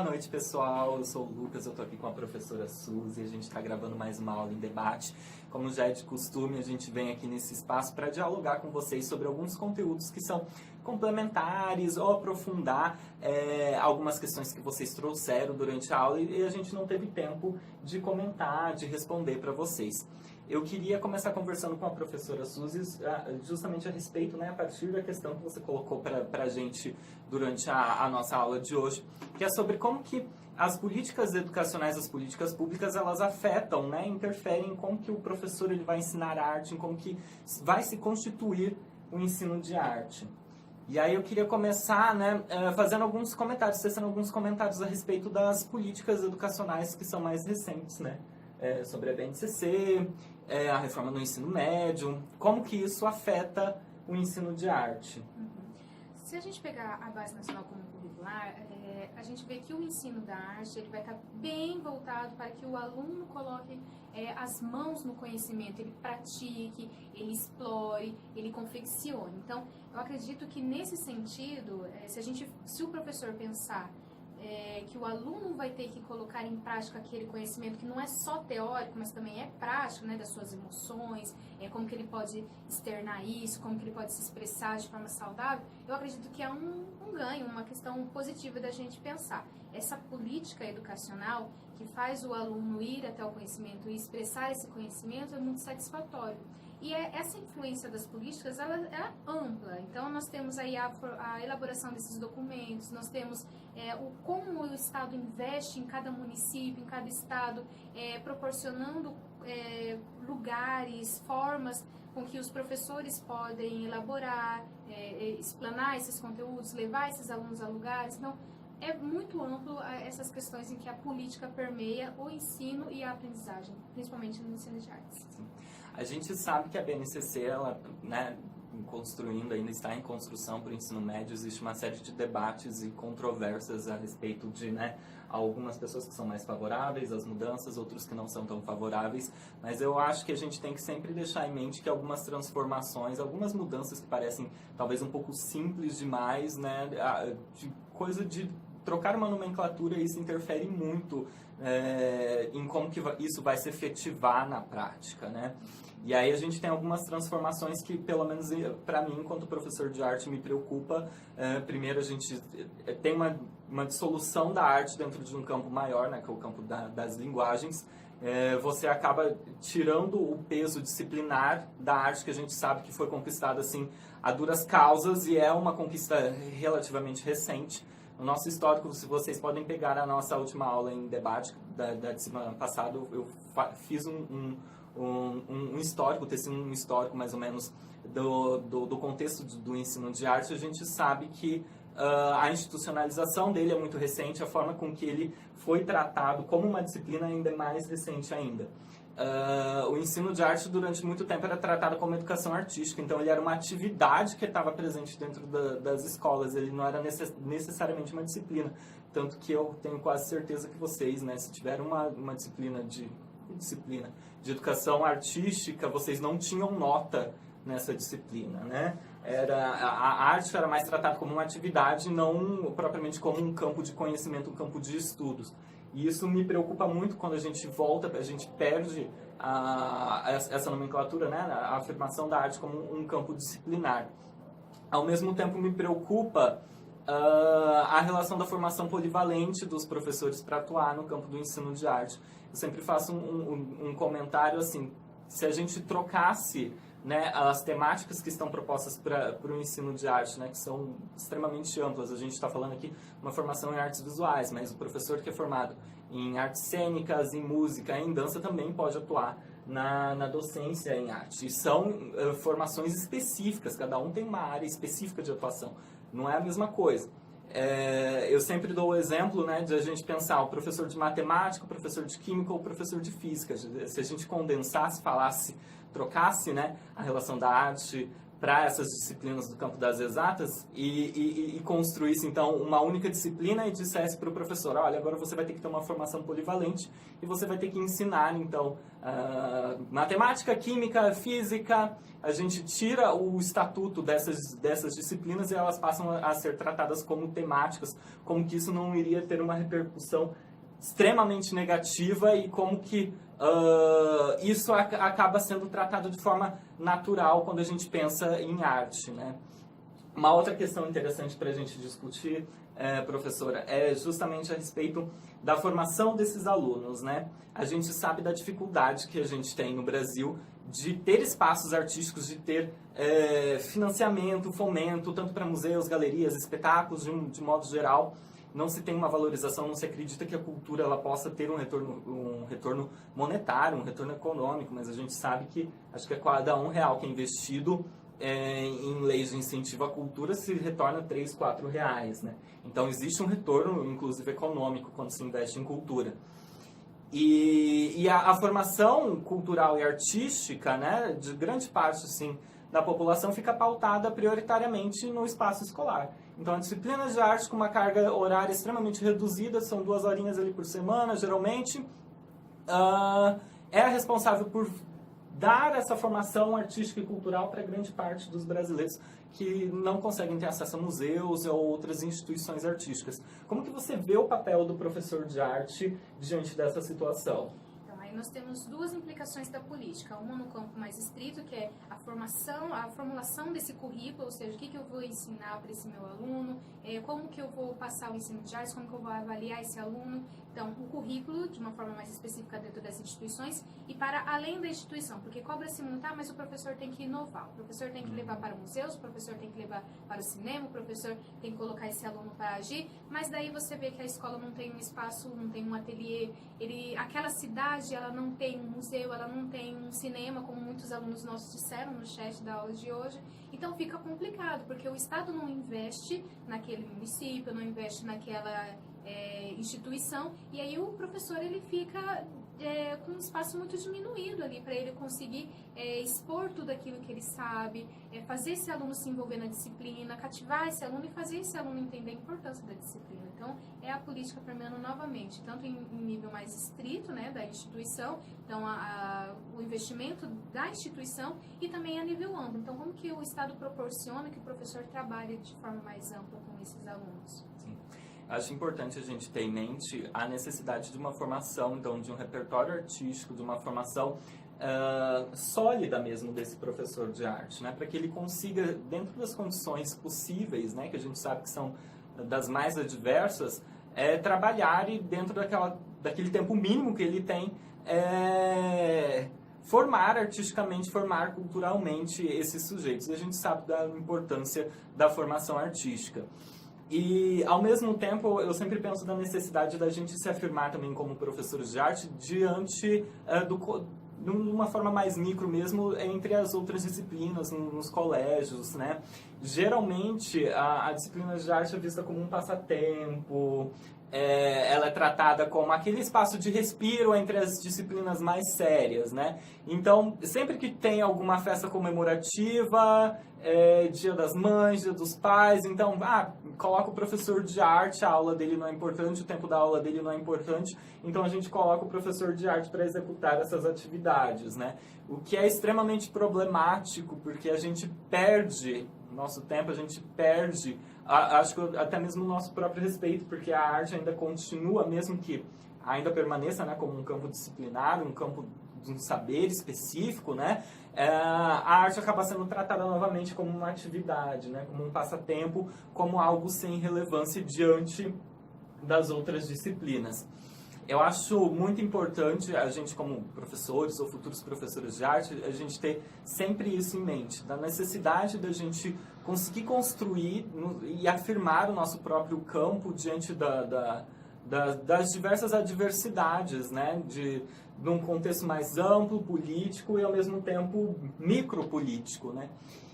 noite, pessoal. Eu sou o Lucas, eu tô aqui com a professora Suzy e a gente está gravando mais uma aula em debate. Como já é de costume, a gente vem aqui nesse espaço para dialogar com vocês sobre alguns conteúdos que são complementares ou aprofundar algumas questões que vocês trouxeram durante a aula e a gente não teve tempo de comentar, de responder para vocês. Eu queria começar conversando com a professora Suzy justamente a respeito, a partir da questão que você colocou para a gente durante a nossa aula de hoje, que é sobre como que as políticas educacionais, as políticas públicas, elas afetam, interferem em como que o professor ele vai ensinar arte, em como que vai se constituir o ensino de arte. E aí eu queria começar fazendo alguns comentários, tecendo alguns comentários a respeito das políticas educacionais que são mais recentes, sobre a BNCC, a reforma do ensino médio, como que isso afeta o ensino de arte. Se a gente pegar a Base Nacional Comum Curricular, a gente vê que o ensino da arte ele vai estar bem voltado para que o aluno coloque as mãos no conhecimento, ele pratique, ele explore, ele confeccione. Então, eu acredito que nesse sentido, se o professor pensar que o aluno vai ter que colocar em prática aquele conhecimento que não é só teórico, mas também é prático, das suas emoções, como que ele pode externar isso, como que ele pode se expressar de forma saudável, eu acredito que é um ganho, uma questão positiva da gente pensar. Essa política educacional que faz o aluno ir até o conhecimento e expressar esse conhecimento é muito satisfatório. E essa influência das políticas, ela é ampla. Então, nós temos aí a elaboração desses documentos, nós temos como o Estado investe em cada município, em cada estado, proporcionando lugares, formas com que os professores podem elaborar, explanar esses conteúdos, levar esses alunos a lugares. Então, é muito amplo essas questões em que a política permeia o ensino e a aprendizagem, principalmente no ensino de artes. Sim. A gente sabe que a BNCC, ela, ainda está em construção para o ensino médio, existe uma série de debates e controvérsias a respeito de, algumas pessoas que são mais favoráveis às mudanças, outros que não são tão favoráveis, mas eu acho que a gente tem que sempre deixar em mente que algumas transformações, algumas mudanças que parecem talvez um pouco simples demais, de coisa de trocar uma nomenclatura, isso interfere muito em como que isso vai se efetivar na prática, E aí a gente tem algumas transformações que, pelo menos para mim, enquanto professor de arte, me preocupa. Primeiro, a gente tem uma dissolução da arte dentro de um campo maior, que é o campo das linguagens. Você acaba tirando o peso disciplinar da arte, que a gente sabe que foi conquistada assim, a duras causas, e é uma conquista relativamente recente. No nosso histórico, se vocês podem pegar a nossa última aula em debate da semana passada, eu fiz um histórico, teci um histórico mais ou menos do contexto do ensino de arte. A gente sabe que a institucionalização dele é muito recente, a forma com que ele foi tratado como uma disciplina ainda é mais recente ainda. O ensino de arte durante muito tempo era tratado como educação artística, então ele era uma atividade que estava presente dentro das escolas, ele não era necessariamente uma disciplina, tanto que eu tenho quase certeza que vocês, se tiveram uma disciplina de educação artística, vocês não tinham nota nessa disciplina, a arte era mais tratada como uma atividade, não propriamente como um campo de conhecimento, um campo de estudos. E isso me preocupa muito quando a gente volta, a gente perde essa nomenclatura, a afirmação da arte como um campo disciplinar. Ao mesmo tempo, me preocupa a relação da formação polivalente dos professores para atuar no campo do ensino de arte. Eu sempre faço um comentário assim, se a gente trocasse as temáticas que estão propostas para o ensino de arte, que são extremamente amplas. A gente está falando aqui uma formação em artes visuais, mas o professor que é formado em artes cênicas, em música, em dança, também pode atuar na docência em arte. E são formações específicas, cada um tem uma área específica de atuação. Não é a mesma coisa. Eu sempre dou o exemplo de a gente pensar o professor de matemática, o professor de química ou o professor de física. Se a gente condensasse, falasse, trocasse a relação da arte para essas disciplinas do campo das exatas e construísse, então, uma única disciplina e dissesse para o professor, olha, agora você vai ter que ter uma formação polivalente e você vai ter que ensinar, então, matemática, química, física. A gente tira o estatuto dessas disciplinas e elas passam a ser tratadas como temáticas, como que isso não iria ter uma repercussão extremamente negativa e como que isso acaba sendo tratado de forma natural quando a gente pensa em arte, né? Uma outra questão interessante para a gente discutir, professora, é justamente a respeito da formação desses alunos, né? A gente sabe da dificuldade que a gente tem no Brasil de ter espaços artísticos, de ter financiamento, fomento, tanto para museus, galerias, espetáculos, de modo geral. Não se tem uma valorização, não se acredita que a cultura ela possa ter um retorno monetário, um retorno econômico, mas a gente sabe que acho que a cada R$1 que é investido em leis de incentivo à cultura se retorna R$3, R$4, né? Então existe um retorno, inclusive econômico, quando se investe em cultura. E a formação cultural e artística, né, de grande parte assim, da população fica pautada prioritariamente no espaço escolar. Então, disciplinas de arte com uma carga horária extremamente reduzida, são 2 horinhas ali por semana, geralmente, é a responsável por dar essa formação artística e cultural para grande parte dos brasileiros que não conseguem ter acesso a museus ou outras instituições artísticas. Como que você vê o papel do professor de arte diante dessa situação? Nós temos 2 implicações da política, uma no campo mais estrito, que é a formulação desse currículo, ou seja, o que eu vou ensinar para esse meu aluno, como que eu vou passar o ensino de artes, como que eu vou avaliar esse aluno. Então, o currículo, de uma forma mais específica dentro das instituições, e para além da instituição, porque cobra-se muito, mas o professor tem que inovar, o professor tem que levar para museus, o professor tem que levar para o cinema, o professor tem que colocar esse aluno para agir, mas daí você vê que a escola não tem um espaço, não tem um ateliê, aquela cidade, ela não tem um museu, ela não tem um cinema, como muitos alunos nossos disseram no chat da aula de hoje. Então fica complicado, porque o Estado não investe naquele município, não investe naquela instituição, e aí o professor ele fica com um espaço muito diminuído ali para ele conseguir expor tudo aquilo que ele sabe, fazer esse aluno se envolver na disciplina, cativar esse aluno e fazer esse aluno entender a importância da disciplina. Então, é a política permeando novamente, tanto em nível mais estrito, né, da instituição, então o investimento da instituição e também a nível amplo. Então, como que o Estado proporciona que o professor trabalhe de forma mais ampla com esses alunos? Sim. Acho importante a gente ter em mente a necessidade de uma formação, então, de um repertório artístico, de uma formação sólida mesmo desse professor de arte, né? Para que ele consiga, dentro das condições possíveis, né, que a gente sabe que são das mais adversas, trabalhar e dentro daquele tempo mínimo que ele tem, formar artisticamente, formar culturalmente esses sujeitos. E a gente sabe da importância da formação artística. E, ao mesmo tempo, eu sempre penso da necessidade da gente se afirmar também como professores de arte diante de uma forma mais micro mesmo, entre as outras disciplinas nos colégios, né? Geralmente, a disciplina de arte é vista como um passatempo, ela é tratada como aquele espaço de respiro entre as disciplinas mais sérias, né? Então, sempre que tem alguma festa comemorativa, Dia das Mães, Dia dos Pais, então, coloca o professor de arte, a aula dele não é importante, o tempo da aula dele não é importante, então a gente coloca o professor de arte para executar essas atividades, né? O que é extremamente problemático, porque a gente perde nosso tempo, a gente perde, acho que até mesmo o nosso próprio respeito, porque a arte ainda continua, mesmo que ainda permaneça, né, como um campo disciplinar, um campo de um saber específico, né, a arte acaba sendo tratada novamente como uma atividade, né, como um passatempo, como algo sem relevância diante das outras disciplinas. Eu acho muito importante a gente, como professores ou futuros professores de arte, a gente ter sempre isso em mente, da necessidade da gente conseguir construir e afirmar o nosso próprio campo diante das diversas adversidades, né? De um contexto mais amplo, político e, ao mesmo tempo, micropolítico, né?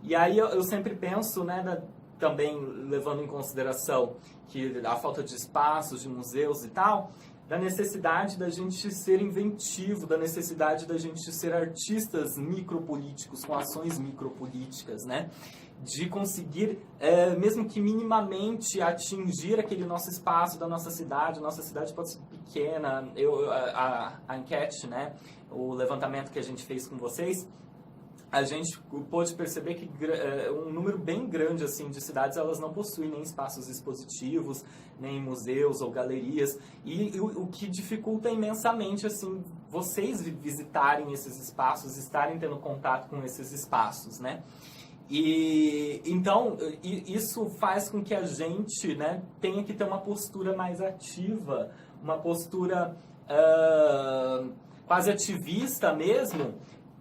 E aí eu sempre penso, né, também levando em consideração que a falta de espaços, de museus e tal, da necessidade da gente ser inventivo, da necessidade da gente ser artistas micropolíticos, com ações micropolíticas, né? De conseguir, mesmo que minimamente, atingir aquele nosso espaço da nossa cidade. Nossa cidade pode ser pequena. A enquete, né? O levantamento que a gente fez com vocês, a gente pôde perceber que um número bem grande assim, de cidades, elas não possuem nem espaços expositivos, nem museus ou galerias, e o que dificulta imensamente assim, vocês visitarem esses espaços, estarem tendo contato com esses espaços, né? E então isso faz com que a gente, né, tenha que ter uma postura mais ativa, uma postura quase ativista mesmo,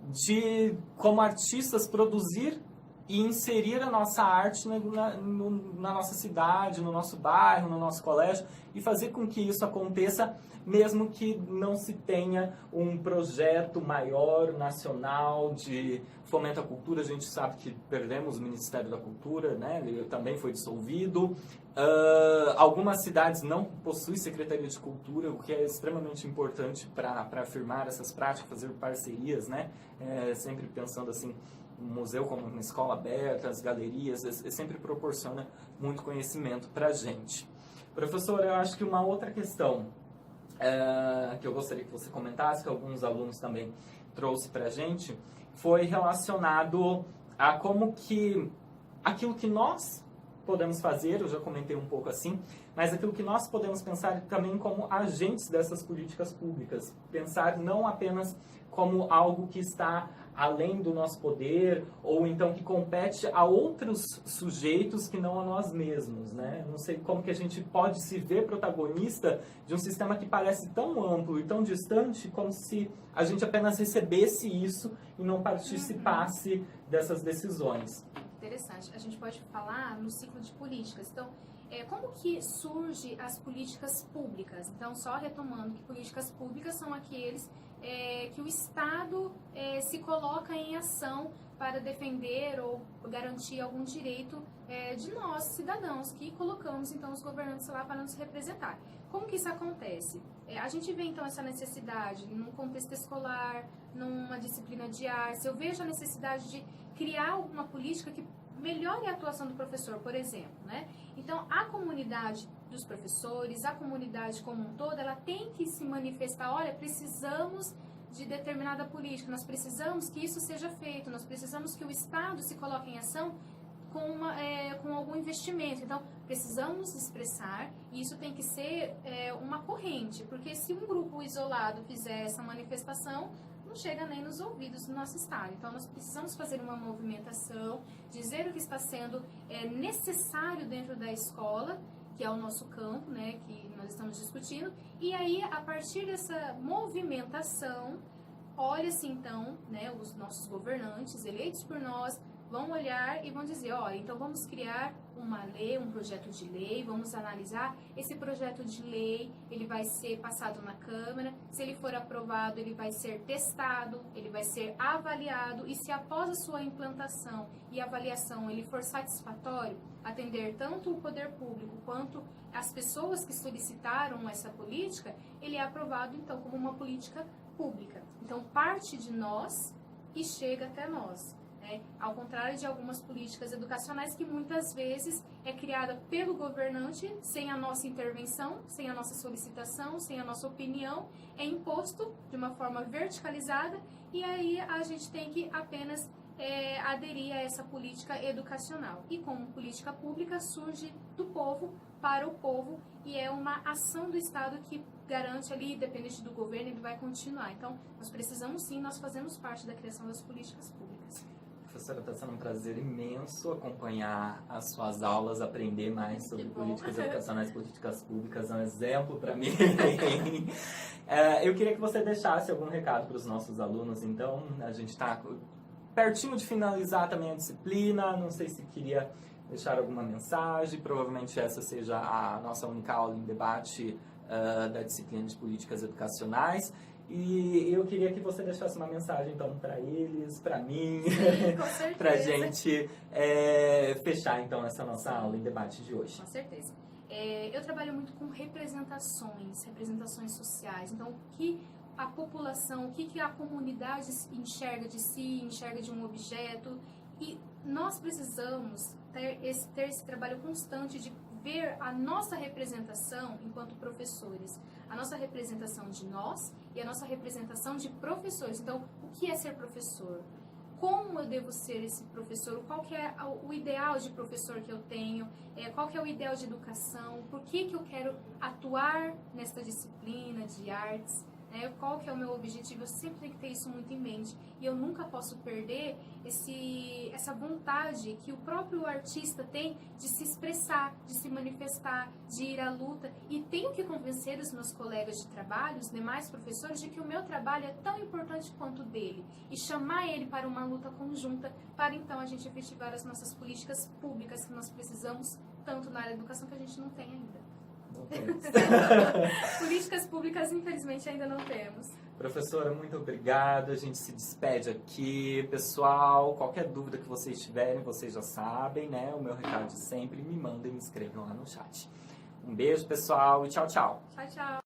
de, como artistas, produzir e inserir a nossa arte na nossa cidade, no nosso bairro, no nosso colégio, e fazer com que isso aconteça, mesmo que não se tenha um projeto maior, nacional, de fomento à cultura. A gente sabe que perdemos o Ministério da Cultura, né? Ele também foi dissolvido. Algumas cidades não possuem Secretaria de Cultura, o que é extremamente importante para afirmar essas práticas, fazer parcerias, né? Sempre pensando assim, um museu como uma escola aberta, as galerias, sempre proporciona muito conhecimento para a gente. Professor, eu acho que uma outra questão que eu gostaria que você comentasse, que alguns alunos também trouxe para a gente, foi relacionado a como que aquilo que nós podemos fazer, eu já comentei um pouco assim, mas aquilo que nós podemos pensar também como agentes dessas políticas públicas. Pensar não apenas como algo que está além do nosso poder, ou então que compete a outros sujeitos que não a nós mesmos, né? Não sei como que a gente pode se ver protagonista de um sistema que parece tão amplo e tão distante, como se a gente apenas recebesse isso e não participasse dessas decisões. Interessante. A gente pode falar no ciclo de políticas. Então, como que surgem as políticas públicas? Então, só retomando que políticas públicas são aqueles que o Estado se coloca em ação para defender ou garantir algum direito de nós, cidadãos, que colocamos, então, os governantes lá para nos representar. Como que isso acontece? A gente vê, então, essa necessidade num contexto escolar, numa disciplina de artes. Eu vejo a necessidade de criar uma política que melhore a atuação do professor, por exemplo, né? Então, a comunidade dos professores, a comunidade como um todo, ela tem que se manifestar, olha, precisamos de determinada política, nós precisamos que isso seja feito, nós precisamos que o Estado se coloque em ação com algum investimento. Então, precisamos expressar, e isso tem que ser uma corrente, porque se um grupo isolado fizer essa manifestação, não chega nem nos ouvidos do nosso Estado. Então, nós precisamos fazer uma movimentação, dizer o que está sendo necessário dentro da escola, que é o nosso campo, né, que nós estamos discutindo, e aí, a partir dessa movimentação, olha-se então, né, os nossos governantes, eleitos por nós, vão olhar e vão dizer, olha, então vamos criar uma lei, um projeto de lei, vamos analisar esse projeto de lei, ele vai ser passado na Câmara, se ele for aprovado, ele vai ser testado, ele vai ser avaliado, e se após a sua implantação e avaliação ele for satisfatório, atender tanto o poder público quanto as pessoas que solicitaram essa política, ele é aprovado então como uma política pública. Então parte de nós e chega até nós. Ao contrário de algumas políticas educacionais que muitas vezes é criada pelo governante sem a nossa intervenção, sem a nossa solicitação, sem a nossa opinião, é imposto de uma forma verticalizada e aí a gente tem que apenas aderir a essa política educacional. E como política pública surge do povo para o povo e é uma ação do Estado que garante ali, independente do governo, ele vai continuar. Então, nós precisamos sim, nós fazemos parte da criação das políticas públicas. Professora, está sendo um prazer imenso acompanhar as suas aulas, aprender mais sobre políticas educacionais, políticas públicas, é um exemplo para mim. Eu queria que você deixasse algum recado para os nossos alunos, então, a gente está pertinho de finalizar também a disciplina, não sei se queria deixar alguma mensagem, provavelmente essa seja a nossa única aula em debate da disciplina de políticas educacionais. E eu queria que você deixasse uma mensagem, então, para eles, para mim, para a gente fechar, então, essa nossa aula em debate de hoje. Com certeza. Eu trabalho muito com representações sociais. Então, o que a população, o que a comunidade enxerga de si, enxerga de um objeto. E nós precisamos ter esse trabalho constante de ver a nossa representação enquanto professores, a nossa representação de nós e a nossa representação de professores. Então, o que é ser professor? Como eu devo ser esse professor? Qual que é o ideal de professor que eu tenho? Qual que é o ideal de educação? Por que eu quero atuar nesta disciplina de artes? Qual que é o meu objetivo? Eu sempre tenho que ter isso muito em mente. E eu nunca posso perder essa vontade que o próprio artista tem de se expressar, de se manifestar, de ir à luta. E tenho que convencer os meus colegas de trabalho, os demais professores, de que o meu trabalho é tão importante quanto o dele. E chamar ele para uma luta conjunta, para então a gente efetivar as nossas políticas públicas que nós precisamos, tanto na área da educação que a gente não tem ainda. Políticas públicas, infelizmente, ainda não temos. Professora, muito obrigado. A gente se despede aqui. Pessoal, qualquer dúvida que vocês tiverem, vocês já sabem, né? O meu recado de sempre, me mandem, me escrevam lá no chat. Um beijo, pessoal, e tchau, tchau. Tchau, tchau.